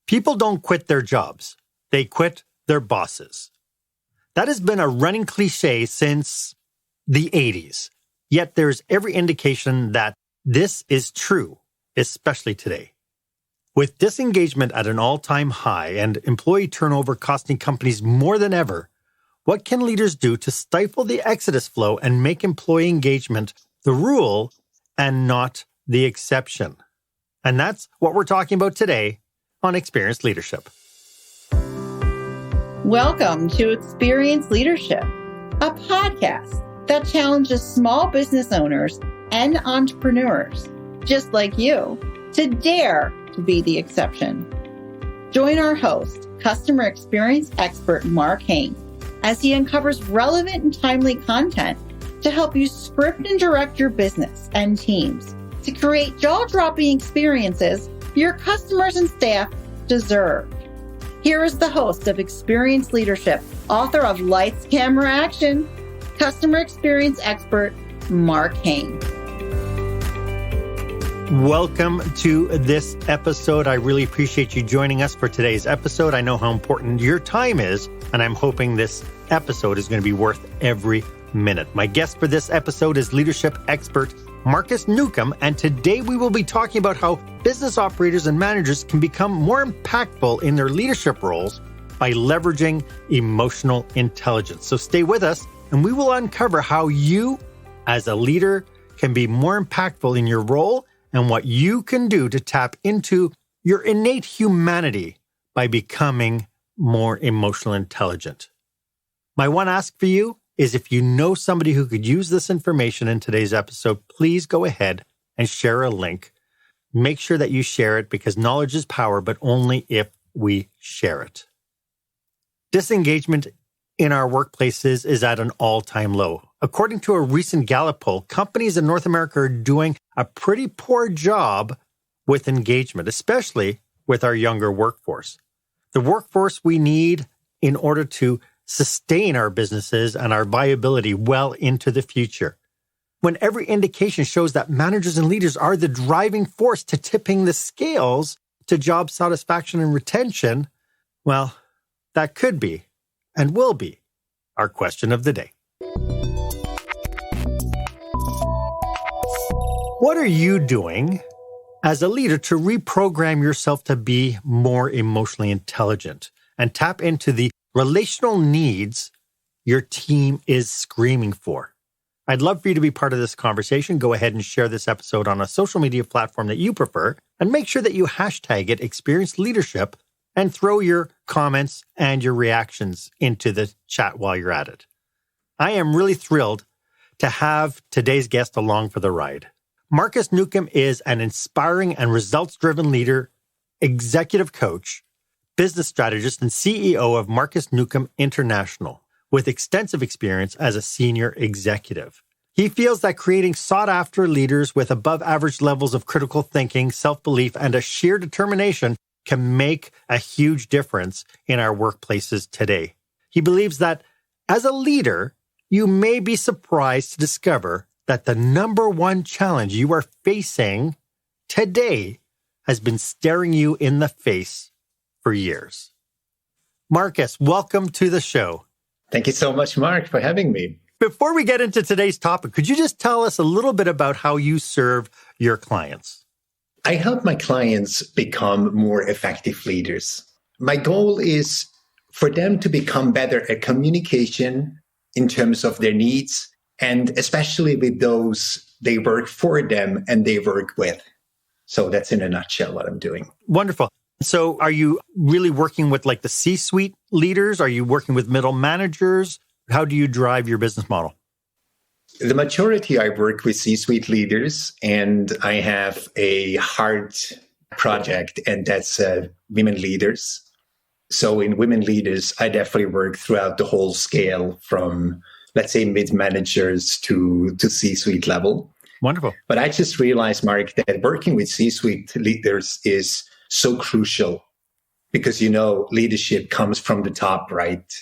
People don't quit their jobs. They quit their bosses. That has been a running cliche since the 80s. Yet there's every indication that this is true, especially today. With disengagement at an all-time high and employee turnover costing companies more than ever, what can leaders do to stifle the exodus flow and make employee engagement the rule and not the exception? And that's what we're talking about today on Experienced Leadership. Welcome to Experienced Leadership, a podcast that challenges small business owners and entrepreneurs, just like you, to dare to be the exception. Join our host, customer experience expert Mark Hain, as he uncovers relevant and timely content to help you script and direct your business and teams to create jaw-dropping experiences your customers and staff deserve. Here is the host of Experienced Leadership, author of Lights, Camera, Action, customer experience expert, Mark Hain. Welcome to this episode. I really appreciate you joining us for today's episode. I know how important your time is, and I'm hoping this episode is going to be worth every minute. My guest for this episode is leadership expert Markus Neukum, and today we will be talking about how business operators and managers can become more impactful in their leadership roles by leveraging emotional intelligence. So stay with us, and we will uncover how you, as a leader, can be more impactful in your role and what you can do to tap into your innate humanity by becoming more emotional intelligent. My one ask for you is if you know somebody who could use this information in today's episode, please go ahead and share a link. Make sure that you share it because knowledge is power, but only if we share it. Disengagement in our workplaces is at an all-time low. According to a recent Gallup poll, companies in North America are doing a pretty poor job with engagement, especially with our younger workforce. The workforce we need in order to sustain our businesses and our viability well into the future. When every indication shows that managers and leaders are the driving force to tipping the scales to job satisfaction and retention, well, that could be and will be our question of the day. What are you doing as a leader to reprogram yourself to be more emotionally intelligent and tap into the relational needs your team is screaming for? I'd love for you to be part of this conversation. Go ahead and share this episode on a social media platform that you prefer, and make sure that you hashtag it Experienced Leadership and throw your comments and your reactions into the chat while you're at it. I am really thrilled to have today's guest along for the ride. Markus Neukum is an inspiring and results-driven leader, executive coach, business strategist, and CEO of Markus Neukum International, with extensive experience as a senior executive. He feels that creating sought-after leaders with above-average levels of critical thinking, self-belief, and a sheer determination can make a huge difference in our workplaces today. He believes that as a leader, you may be surprised to discover that the number one challenge you are facing today has been staring you in the face for years. Markus, welcome to the show. Thank you so much, Mark, for having me. Before we get into today's topic, could you just tell us a little bit about how you serve your clients? I help my clients become more effective leaders. My goal is for them to become better at communication in terms of their needs, and especially with those they work for them and they work with. So that's in a nutshell what I'm doing. Wonderful. So are you really working with like the C-suite leaders? Are you working with middle managers? How do you drive your business model? The majority I work with C-suite leaders, and I have a hard project, and that's women leaders. So in women leaders, I definitely work throughout the whole scale from, let's say, mid-managers to C-suite level. Wonderful. But I just realized, Mark, that working with C-suite leaders is so crucial because, you know, leadership comes from the top, right?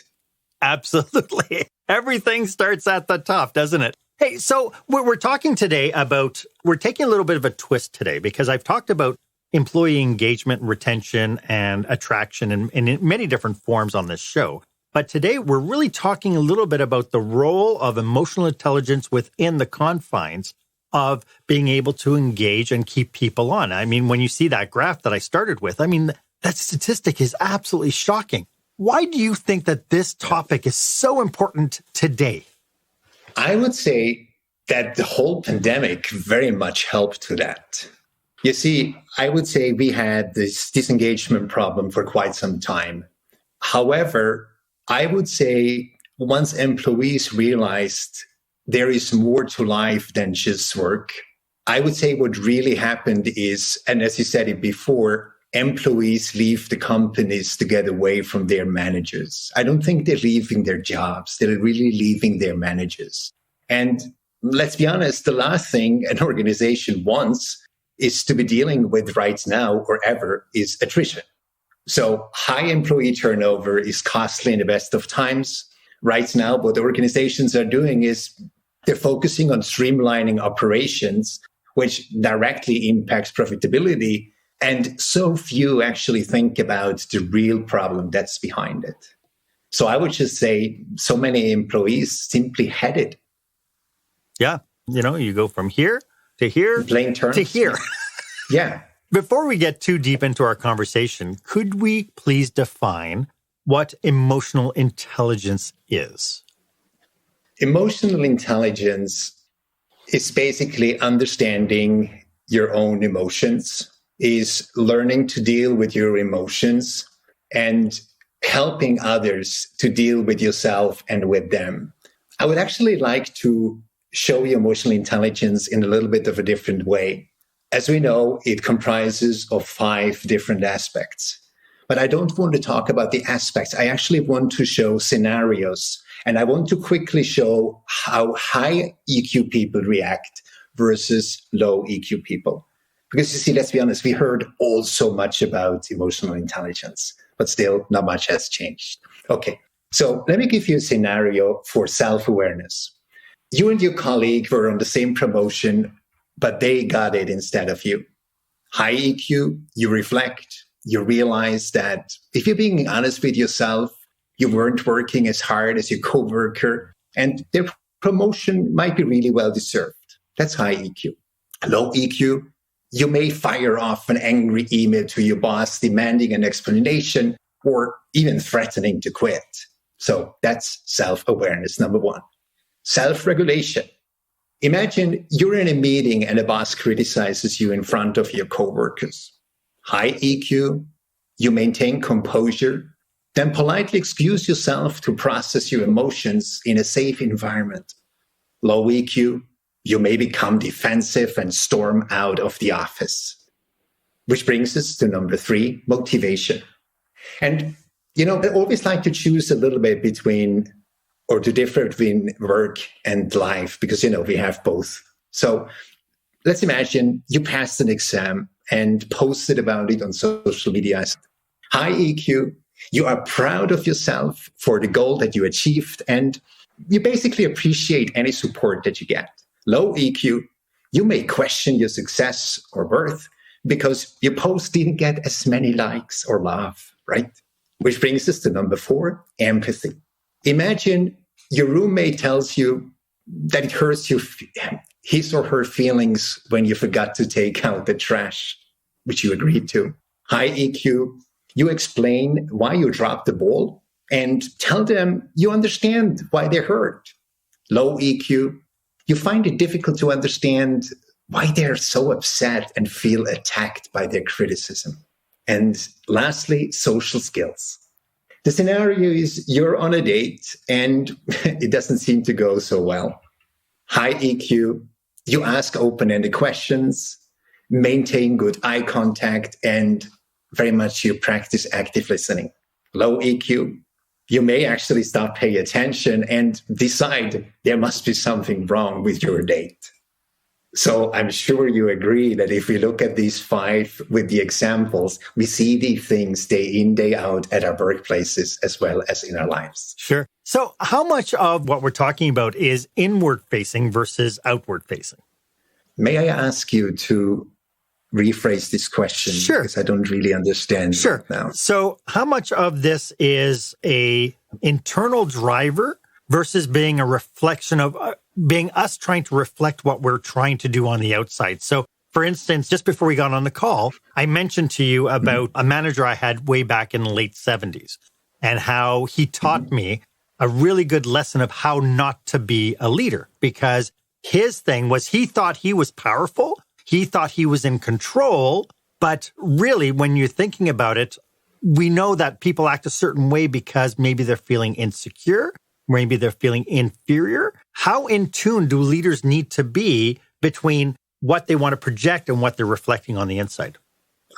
Absolutely. Everything starts at the top, doesn't it? Hey, so we're talking today about, we're taking a little bit of a twist today because I've talked about employee engagement, retention, and attraction in many different forms on this show. But today, we're really talking a little bit about the role of emotional intelligence within the confines of being able to engage and keep people on. I mean, when you see that graph that I started with, I mean, that statistic is absolutely shocking. Why do you think that this topic is so important today? I would say that the whole pandemic very much helped to that. You see, I would say we had this disengagement problem for quite some time. However, I would say once employees realized there is more to life than just work, I would say what really happened is, and as you said it before, employees leave the companies to get away from their managers. I don't think they're leaving their jobs. They're really leaving their managers. And let's be honest, the last thing an organization wants is to be dealing with right now or ever is attrition. So high employee turnover is costly in the best of times. Right now, what the organizations are doing is they're focusing on streamlining operations, which directly impacts profitability. And so few actually think about the real problem that's behind it. So I would just say so many employees simply had it. Yeah. You know, you go from here to here Plain terms. to here. Yeah. Before we get too deep into our conversation, could we please define what emotional intelligence is? Emotional intelligence is basically understanding your own emotions, is learning to deal with your emotions and helping others to deal with yourself and with them. I would actually like to show you emotional intelligence in a little bit of a different way. As we know, it comprises of 5 different aspects. But I don't want to talk about the aspects. I actually want to show scenarios. And I want to quickly show how high EQ people react versus low EQ people. Because you see, let's be honest, we heard all so much about emotional intelligence, but still not much has changed. Okay, so let me give you a scenario for self-awareness. You and your colleague were on the same promotion, but they got it instead of you. High EQ, you reflect, you realize that if you're being honest with yourself, you weren't working as hard as your coworker, and their promotion might be really well deserved. That's high EQ. Low EQ, you may fire off an angry email to your boss demanding an explanation or even threatening to quit. So that's self-awareness, number 1. Self-regulation. Imagine you're in a meeting and a boss criticizes you in front of your coworkers. High EQ, you maintain composure, then politely excuse yourself to process your emotions in a safe environment. Low EQ, you may become defensive and storm out of the office. Which brings us to number 3, motivation. And, I always like to choose a little bit between, or to differ between work and life, because, we have both. So let's imagine you passed an exam and posted about it on social media. High EQ, you are proud of yourself for the goal that you achieved, and you basically appreciate any support that you get. Low EQ, you may question your success or worth because your post didn't get as many likes or love, right? Which brings us to number 4, empathy. Imagine your roommate tells you that it hurts his or her feelings when you forgot to take out the trash, which you agreed to. High EQ, you explain why you dropped the ball and tell them you understand why they're hurt. Low EQ, you find it difficult to understand why they're so upset and feel attacked by their criticism. And lastly, social skills. The scenario is you're on a date and it doesn't seem to go so well. High EQ, you ask open-ended questions, maintain good eye contact, and very much you practice active listening. Low EQ, you may actually stop paying attention and decide there must be something wrong with your date. So I'm sure you agree that if we look at these 5 with the examples, we see these things day in, day out at our workplaces as well as in our lives. Sure. So how much of what we're talking about is inward facing versus outward facing? May I ask you to rephrase this question? Sure. Because I don't really understand Sure. now. So how much of this is a internal driver versus being a reflection of being us trying to reflect what we're trying to do on the outside? So for instance, just before we got on the call, I mentioned to you about a manager I had way back in the late 70s and how he taught me a really good lesson of how not to be a leader, because his thing was he thought he was powerful. He thought he was in control. But really, when you're thinking about it, we know that people act a certain way because maybe they're feeling insecure. Maybe they're feeling inferior. How in tune do leaders need to be between what they want to project and what they're reflecting on the inside?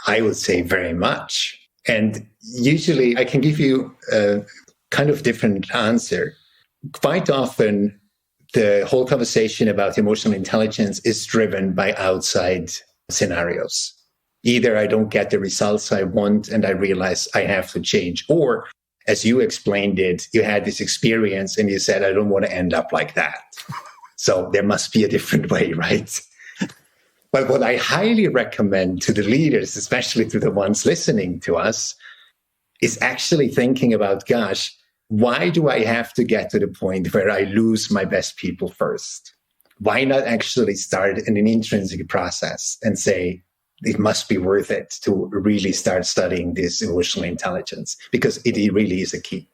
I would say very much. And usually I can give you a kind of different answer. Quite often, the whole conversation about emotional intelligence is driven by outside scenarios. Either I don't get the results I want and I realize I have to change, or as you explained it, you had this experience and you said, I don't want to end up like that. So there must be a different way, right? But what I highly recommend to the leaders, especially to the ones listening to us, is actually thinking about, gosh, why do I have to get to the point where I lose my best people first? Why not actually start in an intrinsic process and say, it must be worth it to really start studying this emotional intelligence, because it really is a key.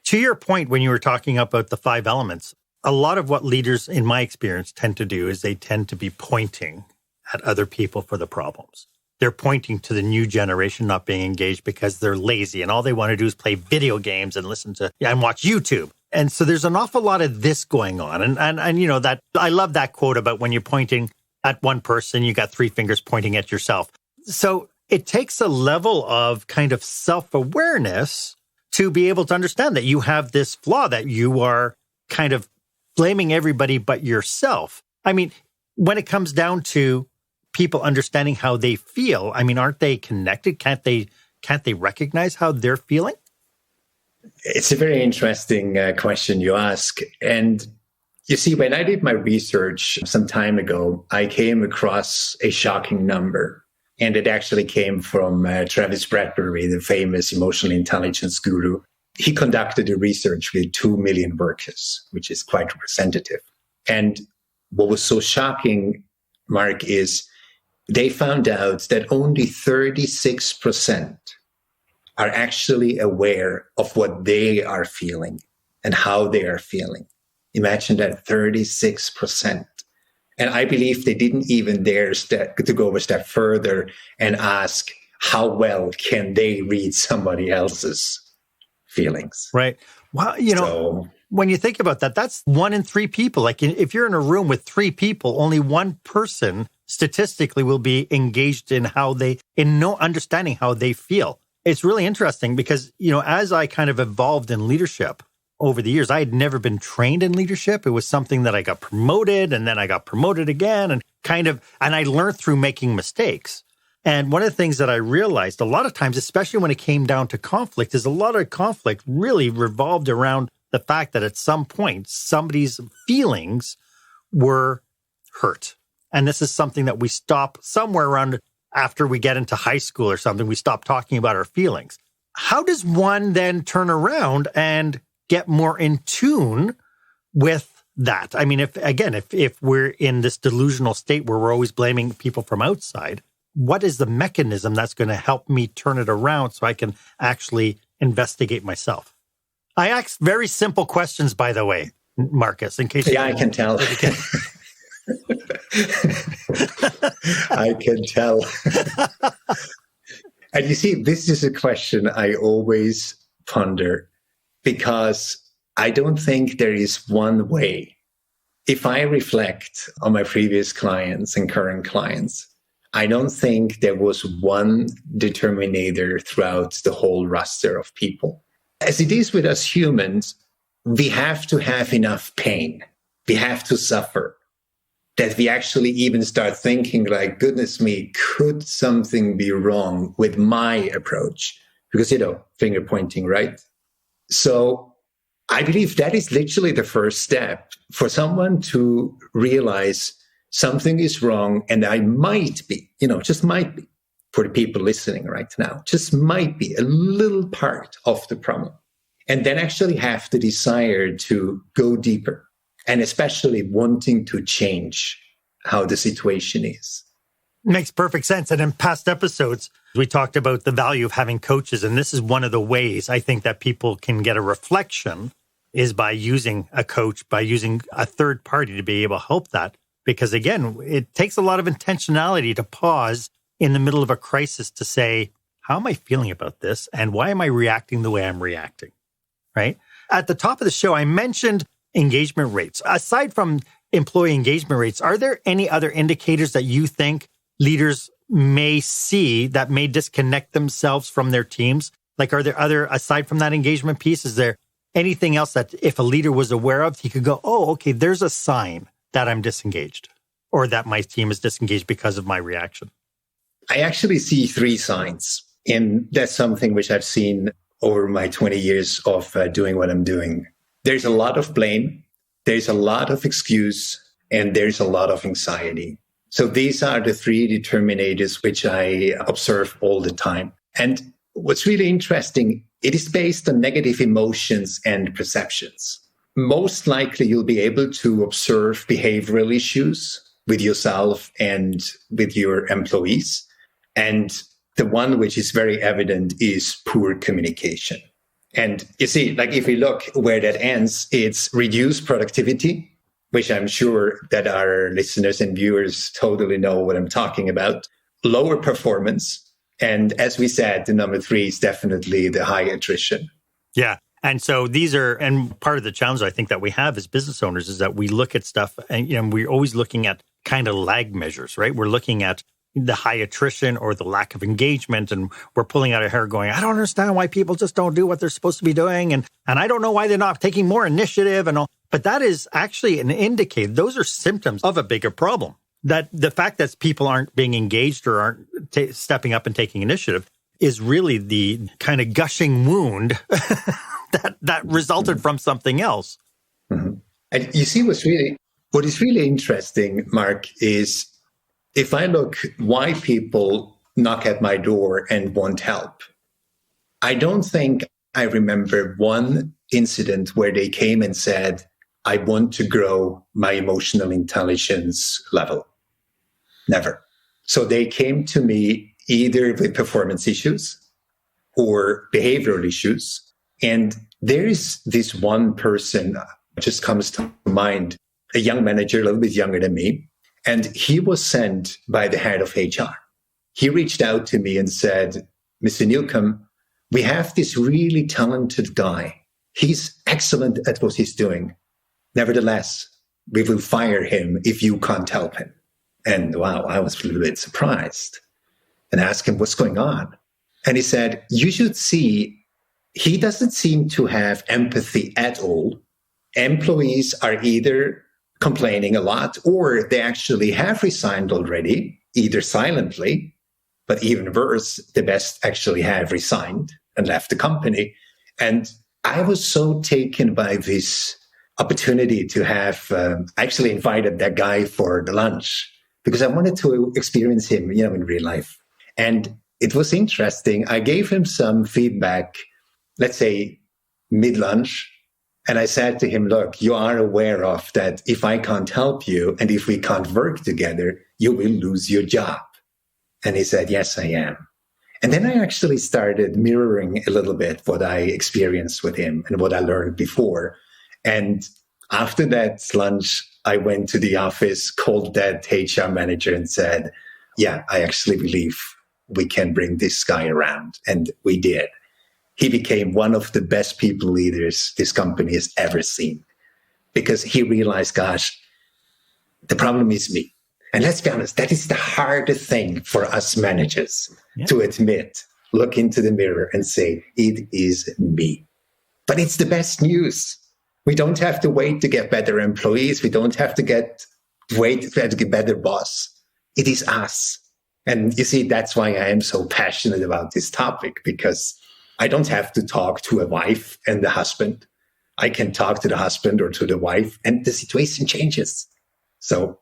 To your point, when you were talking about the 5 elements, a lot of what leaders, in my experience, tend to do is they tend to be pointing at other people for the problems. They're pointing to the new generation not being engaged because they're lazy and all they want to do is play video games and listen to and watch YouTube. And so there's an awful lot of this going on. And you know, that I love that quote about when you're pointing at one person, you got 3 fingers pointing at yourself. So it takes a level of kind of self-awareness to be able to understand that you have this flaw, that you are kind of blaming everybody but yourself. I mean, when it comes down to people understanding how they feel, I mean, aren't they connected? Can't they recognize how they're feeling? It's a very interesting question you ask. And you see, when I did my research some time ago, I came across a shocking number. And it actually came from Travis Bradbury, the famous emotional intelligence guru. He conducted a research with 2 million workers, which is quite representative. And what was so shocking, Mark, is they found out that only 36% are actually aware of what they are feeling and how they are feeling. Imagine that, 36%. And I believe they didn't even dare to go a step further and ask, how well can they read somebody else's feelings? Right. Well, you know, when you think about that, that's 1 in 3 people. Like if you're in a room with 3 people, only one person statistically will be engaged in understanding how they feel. It's really interesting because, you know, as I kind of evolved in leadership over the years, I had never been trained in leadership. It was something that I got promoted and then I got promoted again and I learned through making mistakes. And one of the things that I realized a lot of times, especially when it came down to conflict, is a lot of conflict really revolved around the fact that at some point, somebody's feelings were hurt. And this is something that we stop somewhere around after we get into high school or something, we stop talking about our feelings. How does one then turn around and get more in tune with that? I mean, if we're in this delusional state where we're always blaming people from outside, what is the mechanism that's going to help me turn it around so I can actually investigate myself? I ask very simple questions, by the way, Marcus, in case I can tell. I can tell. And you see, this is a question I always ponder because I don't think there is one way. If I reflect on my previous clients and current clients, I don't think there was one determinator throughout the whole roster of people. As it is with us humans, we have to have enough pain. We have to suffer. That we actually even start thinking like, goodness me, could something be wrong with my approach? Because, finger pointing, right? So I believe that is literally the first step for someone to realize something is wrong, and I might be, just might be, for the people listening right now, just might be a little part of the problem. And then actually have the desire to go deeper, and especially wanting to change how the situation is. Makes perfect sense. And in past episodes, we talked about the value of having coaches. And this is one of the ways I think that people can get a reflection is by using a coach, by using a third party to be able to help that. Because again, it takes a lot of intentionality to pause in the middle of a crisis to say, how am I feeling about this? And why am I reacting the way I'm reacting? Right? At the top of the show, I mentioned engagement rates. Aside from employee engagement rates, are there any other indicators that you think leaders may see that may disconnect themselves from their teams? Like, are there other, aside from that engagement piece, is there anything else that if a leader was aware of, he could go, oh, okay, there's a sign that I'm disengaged or that my team is disengaged because of my reaction? I actually see 3 signs. And that's something which I've seen over my 20 years of doing what I'm doing. There's a lot of blame, there's a lot of excuse, and there's a lot of anxiety. So these are the 3 determinators which I observe all the time. And what's really interesting, it is based on negative emotions and perceptions. Most likely you'll be able to observe behavioral issues with yourself and with your employees. And the one which is very evident is poor communication. And you see, like if we look where that ends, it's reduced productivity, which I'm sure that our listeners and viewers totally know what I'm talking about, lower performance. And as we said, the number 3 is definitely the high attrition. Yeah. And so these are, and part of the challenge I think that we have as business owners is that we look at stuff and we're always looking at kind of lag measures, right? We're looking at the high attrition or the lack of engagement. And we're pulling out our hair going, I don't understand why people just don't do what they're supposed to be doing. And I don't know why they're not taking more initiative and all. But that is actually an indicator. Those are symptoms of a bigger problem. That the fact that people aren't being engaged or aren't stepping up and taking initiative is really the kind of gushing wound that resulted from something else. Mm-hmm. And you see what is really interesting, Mark, is if I look why people knock at my door and want help, I don't think I remember one incident where they came and said, I want to grow my emotional intelligence level. Never. So they came to me either with performance issues or behavioral issues. And there is this one person just comes to mind, a young manager, a little bit younger than me. And he was sent by the head of HR. He reached out to me and said, Mr. Neukom, we have this really talented guy. He's excellent at what he's doing. Nevertheless, we will fire him if you can't help him. And wow, I was a little bit surprised and asked him what's going on. And he said, you should see, he doesn't seem to have empathy at all. Employees are either complaining a lot or they actually have resigned already, either silently, but even worse, the best actually have resigned and left the company. And I was so taken by this opportunity to have actually invited that guy for the lunch because I wanted to experience him, in real life. And it was interesting. I gave him some feedback, let's say mid-lunch. And I said to him, look, you are aware of that if I can't help you and if we can't work together, you will lose your job. And he said, yes, I am. And then I actually started mirroring a little bit what I experienced with him and what I learned before. And after that lunch, I went to the office, called that HR manager and said, yeah, I actually believe we can bring this guy around. And we did. He became one of the best people leaders this company has ever seen because he realized, gosh, the problem is me. And let's be honest, that is the hardest thing for us managers to admit, look into the mirror and say, it is me. But it's the best news. We don't have to wait to get better employees. We don't have to wait to get better boss. It is us. And you see, that's why I am so passionate about this topic, because I don't have to talk to a wife and the husband. I can talk to the husband or to the wife and the situation changes. So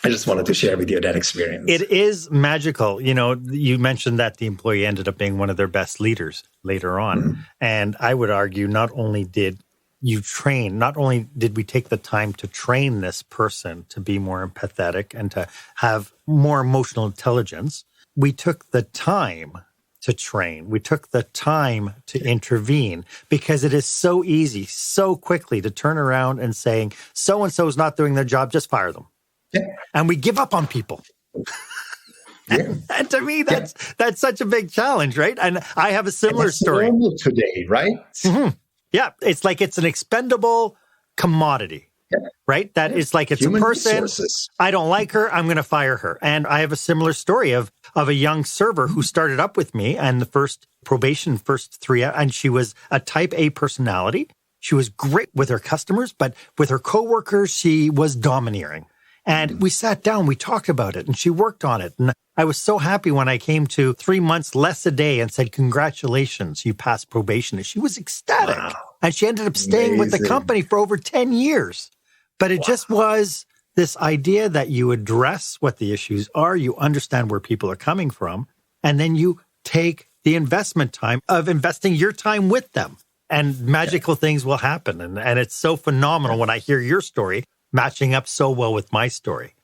I just wanted to share with you that experience. It is magical. You know, you mentioned that the employee ended up being one of their best leaders later on. Mm-hmm. And I would argue not only did we take the time to train this person to be more empathetic and to have more emotional intelligence, we took the time to train. We took the time to intervene, because it is so easy, so quickly to turn around and saying, so-and-so is not doing their job, just fire them. Yeah. And we give up on people. Yeah. And to me, that's such a big challenge, right? And I have a similar story. Normal today, right? Mm-hmm. Yeah, it's like it's an expendable commodity, right? That is like it's human a person. Resources. I don't like her. I'm going to fire her. And I have a similar story of a young server who started up with me, and the first 3, and she was a type A personality. She was great with her customers, but with her coworkers, she was domineering. And we sat down, we talked about it, and she worked on it. And I was so happy when I came to 3 months less a day and said, congratulations, you passed probation. And she was ecstatic. Wow. And she ended up staying with the company for over 10 years. But it just was this idea that you address what the issues are, you understand where people are coming from, and then you take the investment time of investing your time with them. And magical things will happen. And it's so phenomenal when I hear your story matching up so well with my story.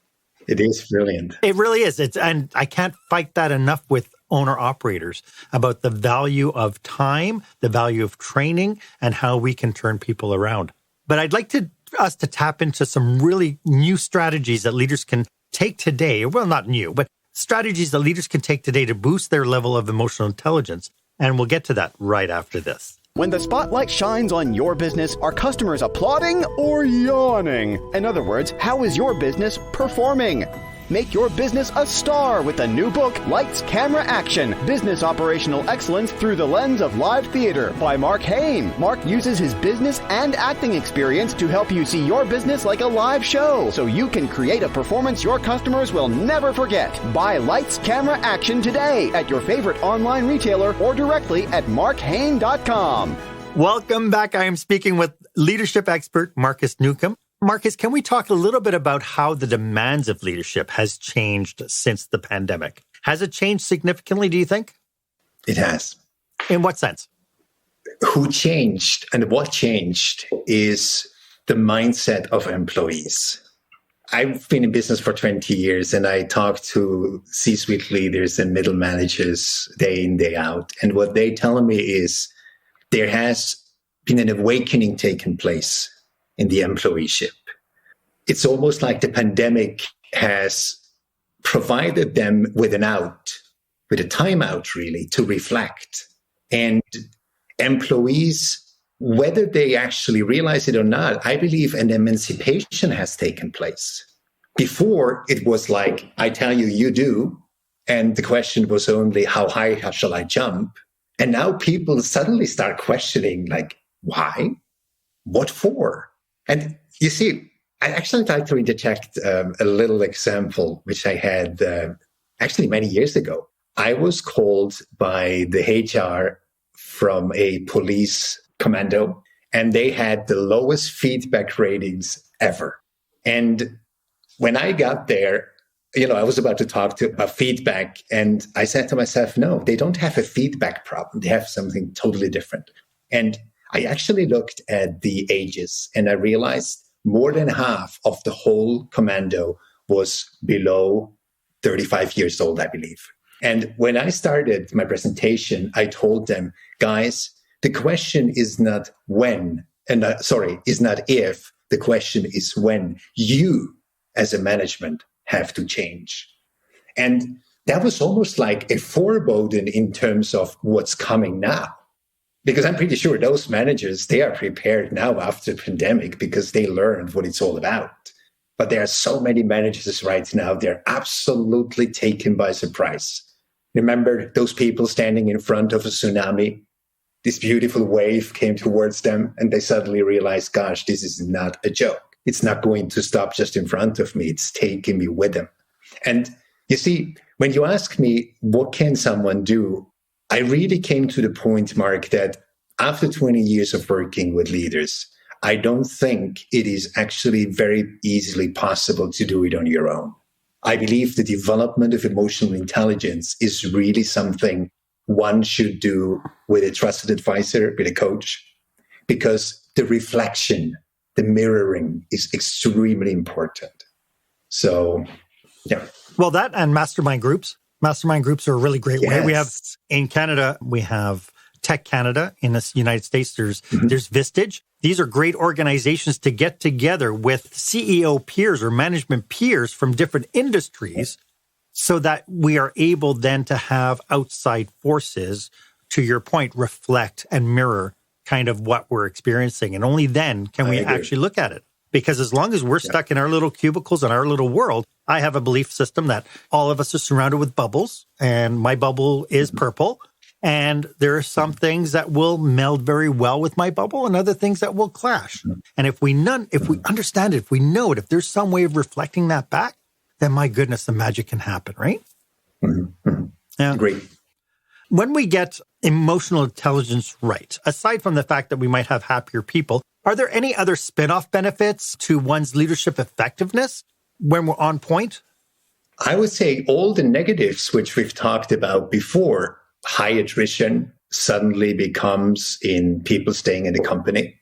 It is brilliant. It really is. And I can't fight that enough with owner-operators about the value of time, the value of training, and how we can turn people around. But I'd like us to tap into some really new strategies that leaders can take today. Well, not new, but strategies that leaders can take today to boost their level of emotional intelligence. And we'll get to that right after this. When the spotlight shines on your business, are customers applauding or yawning? In other words, how is your business performing? Make your business a star with the new book, Lights, Camera, Action, Business Operational Excellence Through the Lens of Live Theater by Mark Hain. Mark uses his business and acting experience to help you see your business like a live show, so you can create a performance your customers will never forget. Buy Lights, Camera, Action today at your favorite online retailer or directly at markhain.com. Welcome back. I am speaking with leadership expert Markus Neukum. Markus, can we talk a little bit about how the demands of leadership has changed since the pandemic? Has it changed significantly, do you think? It has. In what sense? Who changed and what changed is the mindset of employees. I've been in business for 20 years, and I talk to C-suite leaders and middle managers day in, day out. And what they tell me is there has been an awakening taking place in the employeeship. It's almost like the pandemic has provided them with a timeout really, to reflect. And employees, whether they actually realize it or not, I believe an emancipation has taken place. Before, it was like, I tell you, you do. And the question was only, how high shall I jump? And now people suddenly start questioning, like, why? What for? And you see, I'd actually like to interject a little example, which I had actually many years ago. I was called by the HR from a police commando, and they had the lowest feedback ratings ever. And when I got there, I was about to talk about feedback, and I said to myself, no, they don't have a feedback problem. They have something totally different. And I actually looked at the ages, and I realized more than half of the whole commando was below 35 years old, I believe. And when I started my presentation, I told them, guys, the question is not when, is not if, the question is when you as a management have to change. And that was almost like a foreboding in terms of what's coming now. Because I'm pretty sure those managers, they are prepared now after the pandemic because they learned what it's all about. But there are so many managers right now, they're absolutely taken by surprise. Remember those people standing in front of a tsunami? This beautiful wave came towards them and they suddenly realized, gosh, this is not a joke. It's not going to stop just in front of me. It's taking me with them. And you see, when you ask me, what can someone do? I really came to the point, Mark, that after 20 years of working with leaders, I don't think it is actually very easily possible to do it on your own. I believe the development of emotional intelligence is really something one should do with a trusted advisor, with a coach, because the reflection, the mirroring is extremely important. So, yeah. Well, that and mastermind groups. Mastermind groups are a really great way. We have, Yes. in Canada, we have Tech Canada. In the United States, there's Vistage. These are great organizations to get together with CEO peers or management peers from different industries so that we are able then to have outside forces, to your point, reflect and mirror kind of what we're experiencing. And only then can we actually look at it. Because as long as we're stuck in our little cubicles in our little world, I have a belief system that all of us are surrounded with bubbles, and my bubble is purple. And there are some things that will meld very well with my bubble and other things that will clash. And if we understand it, if we know it, if there's some way of reflecting that back, then my goodness, the magic can happen, right? Yeah. Great. When we get emotional intelligence right, aside from the fact that we might have happier people, are there any other spin-off benefits to one's leadership effectiveness when we're on point? I would say all the negatives, which we've talked about before, high attrition suddenly becomes in people staying in the company.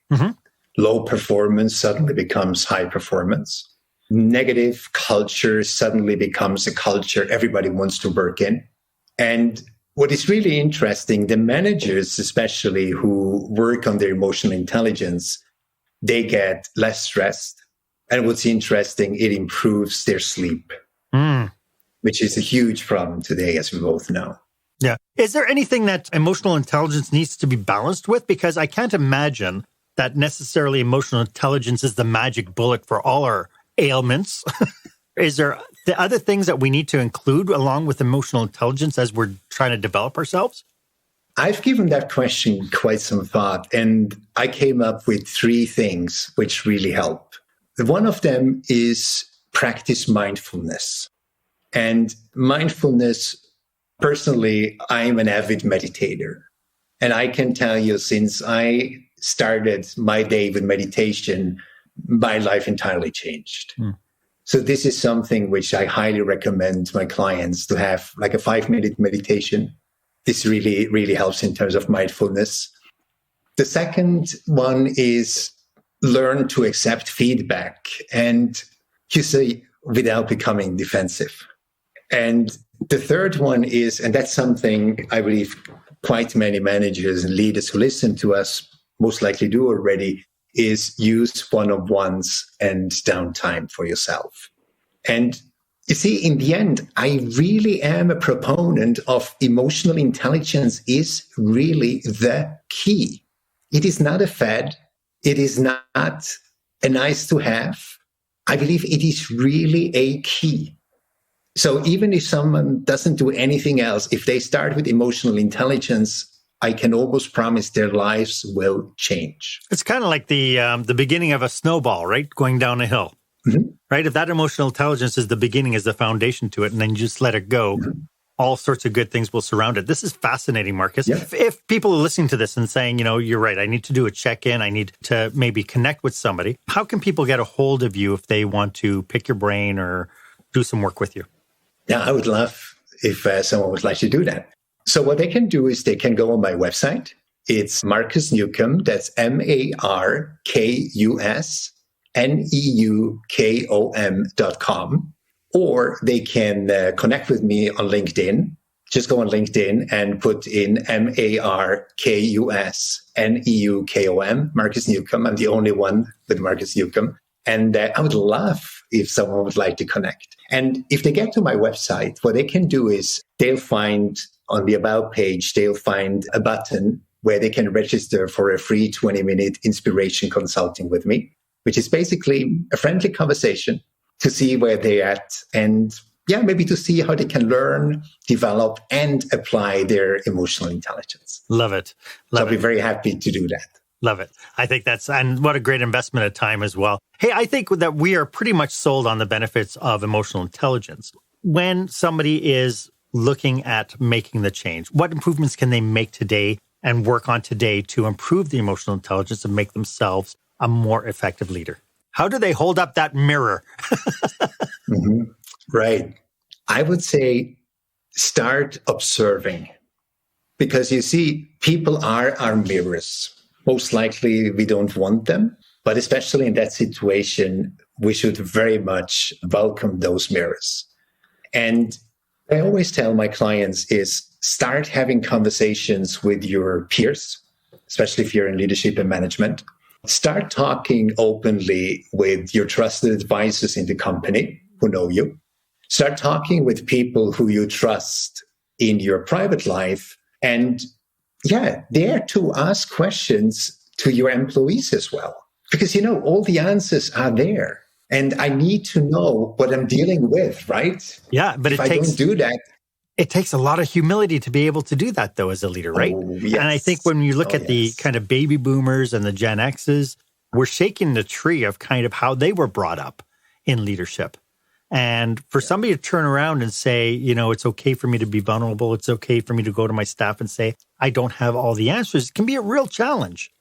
Low performance suddenly becomes high performance. Negative culture suddenly becomes a culture everybody wants to work in. And what is really interesting, the managers, especially who work on their emotional intelligence, they get less stressed. And what's interesting, it improves their sleep, which is a huge problem today, as we both know. Yeah. Is there anything that emotional intelligence needs to be balanced with? Because I can't imagine that necessarily emotional intelligence is the magic bullet for all our ailments. Is there the other things that we need to include along with emotional intelligence as we're trying to develop ourselves? I've given that question quite some thought, and I came up with 3 things which really help. One of them is practice mindfulness. And mindfulness, personally, I'm an avid meditator. And I can tell you, since I started my day with meditation, my life entirely changed. So this is something which I highly recommend my clients to have, like a 5-minute meditation. This really, really helps in terms of mindfulness. The second one is learn to accept feedback, and you say without becoming defensive. And the third one is, and that's something I believe quite many managers and leaders who listen to us most likely do already, is use one-on-ones and downtime for yourself. And you see, in the end, I really am a proponent of emotional intelligence is really the key. It is not a fad. It is not a nice to have. I believe it is really a key. So even if someone doesn't do anything else, if they start with emotional intelligence, I can almost promise their lives will change. It's kind of like the beginning of a snowball, right? Going down a hill, right? If that emotional intelligence is the beginning, is the foundation to it, and then you just let it go, all sorts of good things will surround it. This is fascinating, Markus. Yeah. If people are listening to this and saying, you're right, I need to do a check-in, I need to maybe connect with somebody, how can people get a hold of you if they want to pick your brain or do some work with you? Yeah, I would love if someone would like to do that. So what they can do is they can go on my website. It's Markus Neukom. That's MarkusNeukom.com. Or they can connect with me on LinkedIn. Just go on LinkedIn and put in MarkusNeukom, Markus Neukom. I'm the only one with Markus Neukom. And I would love if someone would like to connect. And if they get to my website, what they can do is they'll find on the About page, they'll find a button where they can register for a free 20-minute inspiration consulting with me, which is basically a friendly conversation to see where they're at and, maybe to see how they can learn, develop, and apply their emotional intelligence. Love it. I'll be very happy to do that. Love it. I think and what a great investment of time as well. Hey, I think that we are pretty much sold on the benefits of emotional intelligence. When somebody is looking at making the change, what improvements can they make today and work on today to improve the emotional intelligence and make themselves a more effective leader? How do they hold up that mirror? Right. I would say start observing, because you see, people are our mirrors. Most likely we don't want them, but especially in that situation, we should very much welcome those mirrors. And I always tell my clients is start having conversations with your peers, especially if you're in leadership and management. Start talking openly with your trusted advisors in the company who know you. Start talking with people who you trust in your private life. And dare to ask questions to your employees as well. Because, all the answers are there. And I need to know what I'm dealing with, right? Yeah, but if I don't do that. It takes a lot of humility to be able to do that, though, as a leader, right? Oh, yes. And I think when you look at the kind of baby boomers and the Gen Xs, we're shaking the tree of kind of how they were brought up in leadership. And for somebody to turn around and say, it's okay for me to be vulnerable, it's okay for me to go to my staff and say, I don't have all the answers, it can be a real challenge.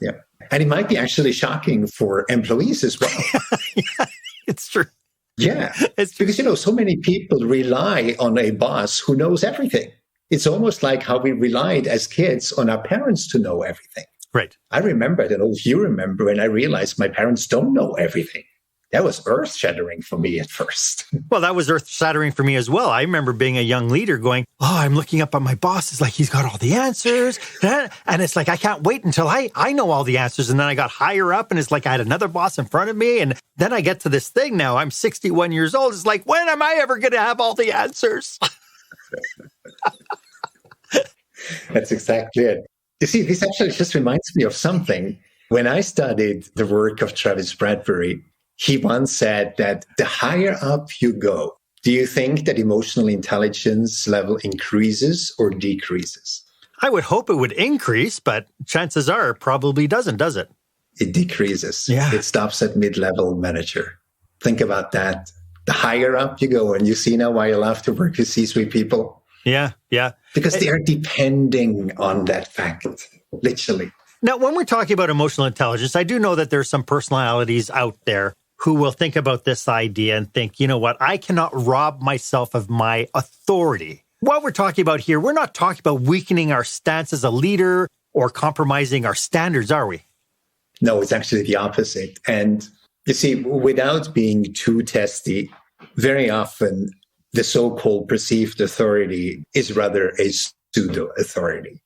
Yeah. And it might be actually shocking for employees as well. Yeah, it's true. Yeah. It's true. Because, so many people rely on a boss who knows everything. It's almost like how we relied as kids on our parents to know everything. Right. I remember, I don't know if you remember, when I realized my parents don't know everything. That was earth-shattering for me at first. Well, that was earth-shattering for me as well. I remember being a young leader going, I'm looking up at my boss. It's like, he's got all the answers. And it's like, I can't wait until I know all the answers. And then I got higher up and it's like I had another boss in front of me. And then I get to this thing now. I'm 61 years old. It's like, when am I ever going to have all the answers? That's exactly it. You see, this actually just reminds me of something. When I studied the work of Travis Bradbury, he once said that the higher up you go, do you think that emotional intelligence level increases or decreases? I would hope it would increase, but chances are it probably doesn't, does it? It decreases. Yeah. It stops at mid-level manager. Think about that. The higher up you go, and you see now why I love to work with C-suite people. Yeah. Because they are depending on that fact, literally. Now, when we're talking about emotional intelligence, I do know that there's some personalities out there who will think about this idea and think, you know what, I cannot rob myself of my authority. What we're talking about here, we're not talking about weakening our stance as a leader or compromising our standards, are we? No, it's actually the opposite. And you see, without being too testy, very often the so-called perceived authority is rather a pseudo-authority.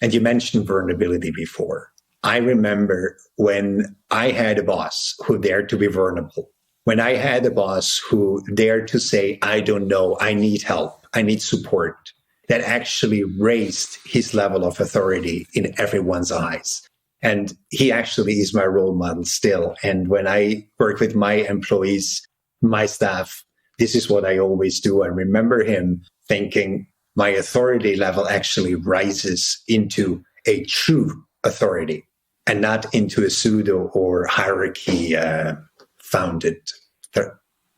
And you mentioned vulnerability before. I remember when I had a boss who dared to be vulnerable, when I had a boss who dared to say, I don't know, I need help, I need support, that actually raised his level of authority in everyone's eyes. And he actually is my role model still. And when I work with my employees, my staff, this is what I always do. I remember him thinking my authority level actually rises into a true authority and not into a pseudo or hierarchy founded.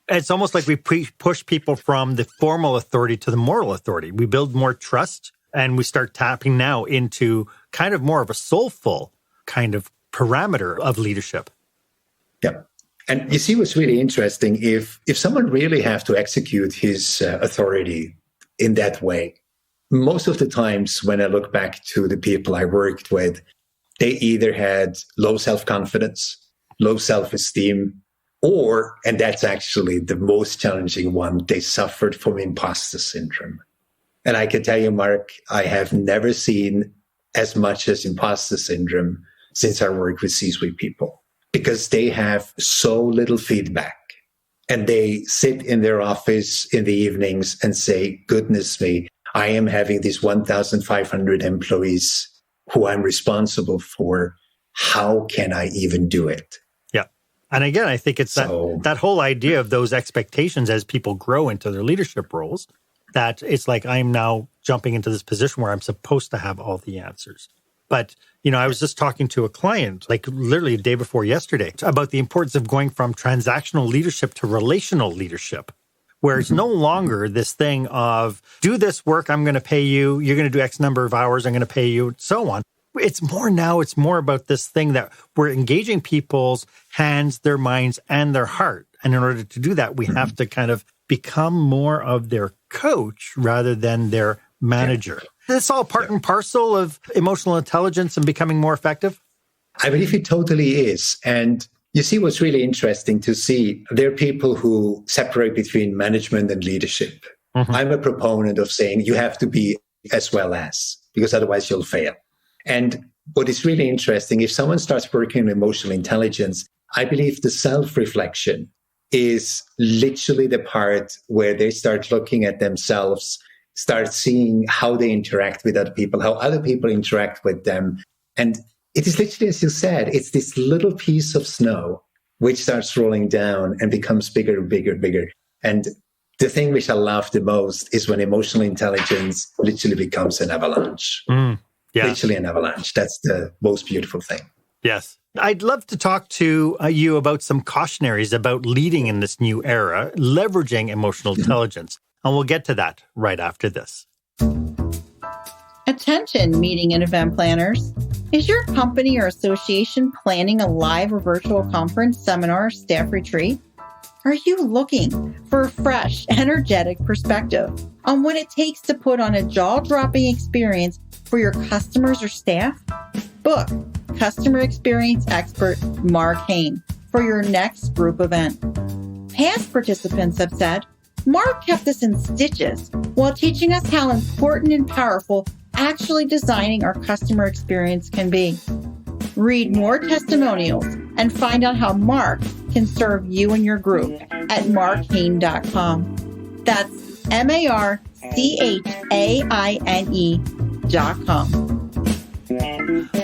It's almost like we push people from the formal authority to the moral authority. We build more trust and we start tapping now into kind of more of a soulful kind of parameter of leadership. Yeah. And you see what's really interesting, if someone really have to execute his authority in that way, most of the times when I look back to the people I worked with, they either had low self-confidence, low self-esteem, or, and that's actually the most challenging one, they suffered from imposter syndrome. And I can tell you, Mark, I have never seen as much as imposter syndrome since I work with C-suite people, because they have so little feedback and they sit in their office in the evenings and say, goodness me, I am having these 1,500 employees who I'm responsible for. How can I even do it? Yeah. And again, I think it's that whole idea of those expectations as people grow into their leadership roles, that it's like I'm now jumping into this position where I'm supposed to have all the answers. But, you know, I was just talking to a client, like literally the day before yesterday, about the importance of going from transactional leadership to relational leadership, where it's no longer this thing of do this work, I'm going to pay you, you're going to do X number of hours, I'm going to pay you, so on. It's more about this thing that we're engaging people's hands, their minds, and their heart. And in order to do that, we have to kind of become more of their coach rather than their manager. It's all part and parcel of emotional intelligence and becoming more effective? I believe it totally is. And you see, what's really interesting to see, there are people who separate between management and leadership. I'm a proponent of saying you have to be as well as, because otherwise you'll fail. And what is really interesting, if someone starts working on emotional intelligence, I believe the self-reflection is literally the part where they start looking at themselves, start seeing how they interact with other people, how other people interact with them. And it is literally, as you said, it's this little piece of snow which starts rolling down and becomes bigger and bigger and bigger. And the thing which I love the most is when emotional intelligence literally becomes an avalanche. Literally an avalanche. That's the most beautiful thing. Yes. I'd love to talk to you about some cautionaries about leading in this new era, leveraging emotional intelligence. And we'll get to that right after this. Attention, meeting and event planners. Is your company or association planning a live or virtual conference, seminar, staff retreat? Are you looking for a fresh, energetic perspective on what it takes to put on a jaw-dropping experience for your customers or staff? Book customer experience expert Mark Hain for your next group event. Past participants have said, Mark kept us in stitches while teaching us how important and powerful actually designing our customer experience can be. Read more testimonials and find out how Mark can serve you and your group at markhain.com. That's MarkHaine.com.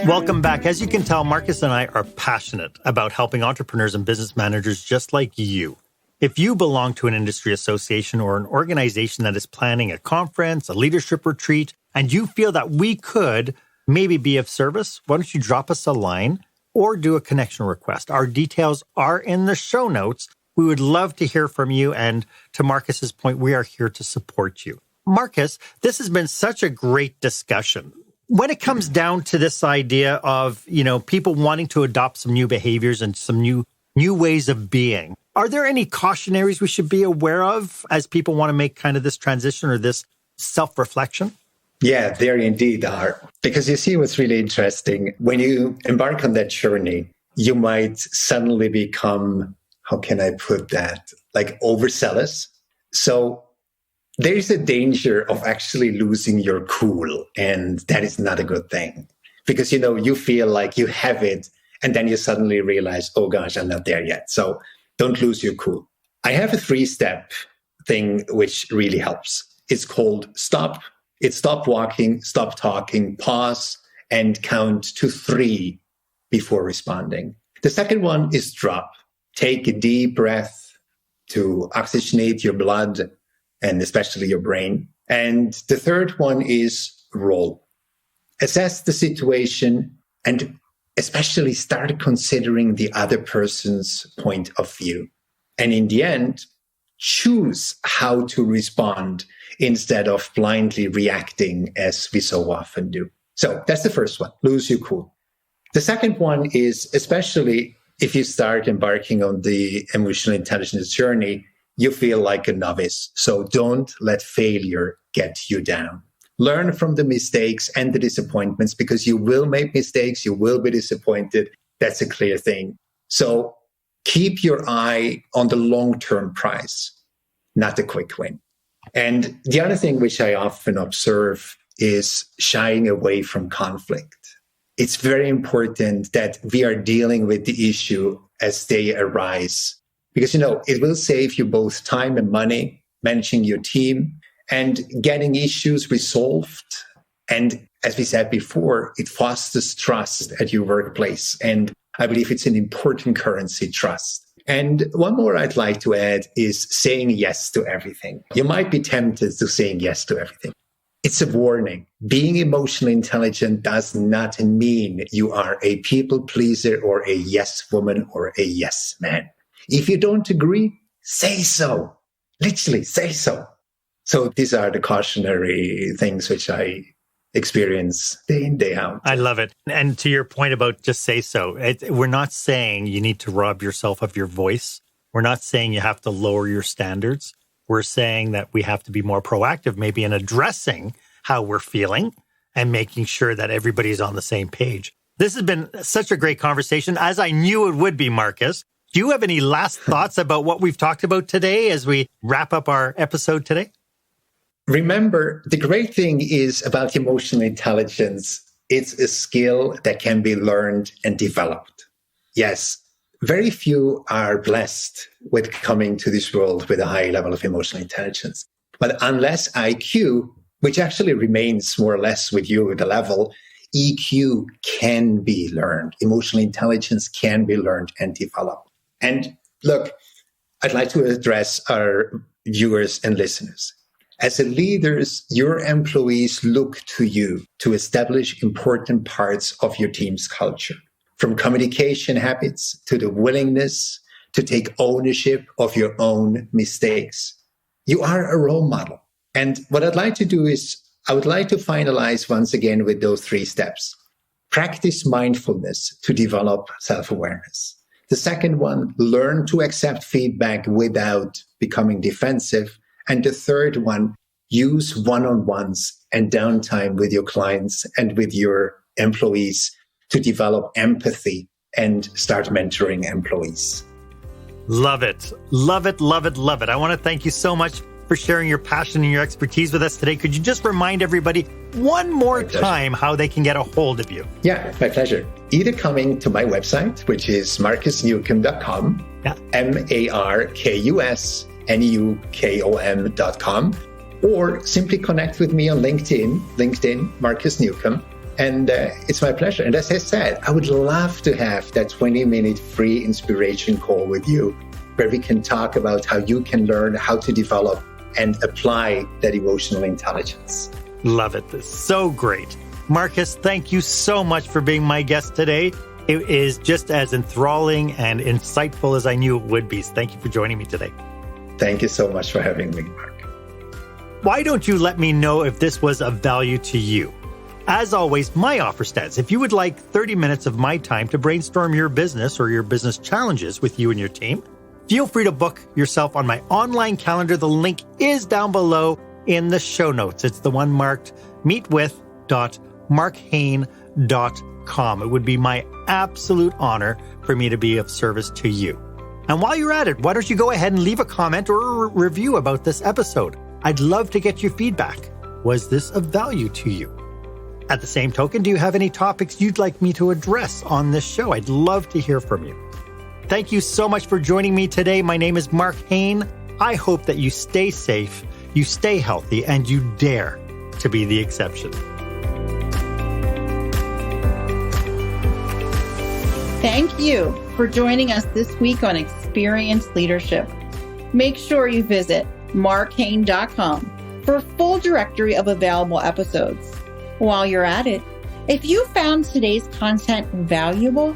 Welcome back. As you can tell, Markus and I are passionate about helping entrepreneurs and business managers just like you. If you belong to an industry association or an organization that is planning a conference, a leadership retreat, and you feel that we could maybe be of service, why don't you drop us a line or do a connection request? Our details are in the show notes. We would love to hear from you. And to Markus's point, we are here to support you. Markus, this has been such a great discussion. When it comes down to this idea of, people wanting to adopt some new behaviors and some new ways of being, are there any cautionaries we should be aware of as people want to make kind of this transition or this self-reflection? Yeah, there indeed are. Because you see what's really interesting. When you embark on that journey, you might suddenly become, how can I put that, like overzealous. So there's a danger of actually losing your cool. And that is not a good thing. Because, you feel like you have it. And then you suddenly realize, oh gosh, I'm not there yet. So don't lose your cool. I have a 3-step thing which really helps. It's called stop. It's stop walking, stop talking, pause, and count to 3 before responding. The second one is drop. Take a deep breath to oxygenate your blood and especially your brain. And the third one is roll. Assess the situation and especially start considering the other person's point of view. And in the end, choose how to respond instead of blindly reacting as we so often do. So that's the first one, lose your cool. The second one is, especially if you start embarking on the emotional intelligence journey, you feel like a novice. So don't let failure get you down. Learn from the mistakes and the disappointments because you will make mistakes, you will be disappointed. That's a clear thing. So keep your eye on the long-term prize, not the quick win. And the other thing which I often observe is shying away from conflict. It's very important that we are dealing with the issue as they arise. Because, it will save you both time and money, managing your team and getting issues resolved. And as we said before, it fosters trust at your workplace. And I believe it's an important currency, trust. And one more I'd like to add is saying yes to everything. You might be tempted to saying yes to everything. It's a warning. Being emotionally intelligent does not mean you are a people pleaser or a yes woman or a yes man. If you don't agree, say so. Literally, say so. So these are the cautionary things which I experience day in, day out. I love it. And to your point about just say so, we're not saying you need to rob yourself of your voice. We're not saying you have to lower your standards. we're saying that we have to be more proactive, maybe in addressing how we're feeling and making sure that everybody's on the same page. This has been such a great conversation, as I knew it would be, Markus. Do you have any last thoughts about what we've talked about today as we wrap up our episode today? Remember, the great thing is about emotional intelligence, it's a skill that can be learned and developed. Yes, very few are blessed with coming to this world with a high level of emotional intelligence. But unless IQ, which actually remains more or less with you at the level, EQ can be learned. Emotional intelligence can be learned and developed. And look, I'd like to address our viewers and listeners. As leaders, your employees look to you to establish important parts of your team's culture, from communication habits to the willingness to take ownership of your own mistakes. You are a role model. And what I'd like to do is, I would like to finalize once again with those 3 steps. Practice mindfulness to develop self-awareness. The second one, learn to accept feedback without becoming defensive. And the third one, use one-on-ones and downtime with your clients and with your employees to develop empathy and start mentoring employees. Love it. Love it, love it, love it. I want to thank you so much for sharing your passion and your expertise with us today. Could you just remind everybody one more time how they can get a hold of you? Yeah, my pleasure. Either coming to my website, which is markusneukom.com, markusneukom.com, or simply connect with me on LinkedIn, Markus Neukom. And it's my pleasure. And as I said, I would love to have that 20-minute free inspiration call with you, where we can talk about how you can learn how to develop and apply that emotional intelligence. Love it. This is so great. Markus, thank you so much for being my guest today. It is just as enthralling and insightful as I knew it would be. So thank you for joining me today. Thank you so much for having me, Mark. Why don't you let me know if this was of value to you? As always, my offer stands. If you would like 30 minutes of my time to brainstorm your business or your business challenges with you and your team, feel free to book yourself on my online calendar. The link is down below in the show notes. It's the one marked meetwith.markhain.com. It would be my absolute honor for me to be of service to you. And while you're at it, why don't you go ahead and leave a comment or a review about this episode? I'd love to get your feedback. Was this of value to you? At the same token, do you have any topics you'd like me to address on this show? I'd love to hear from you. Thank you so much for joining me today. My name is Mark Hain. I hope that you stay safe, you stay healthy, and you dare to be the exception. Thank you for joining us this week on Experienced Leadership. Make sure you visit markhain.com for a full directory of available episodes. While you're at it, if you found today's content valuable,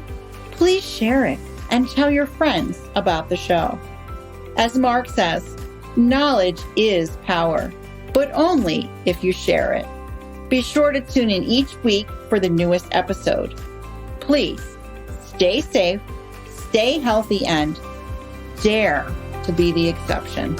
please share it and tell your friends about the show. As Mark says, knowledge is power, but only if you share it. Be sure to tune in each week for the newest episode. Please stay safe, stay healthy, and dare to be the exception.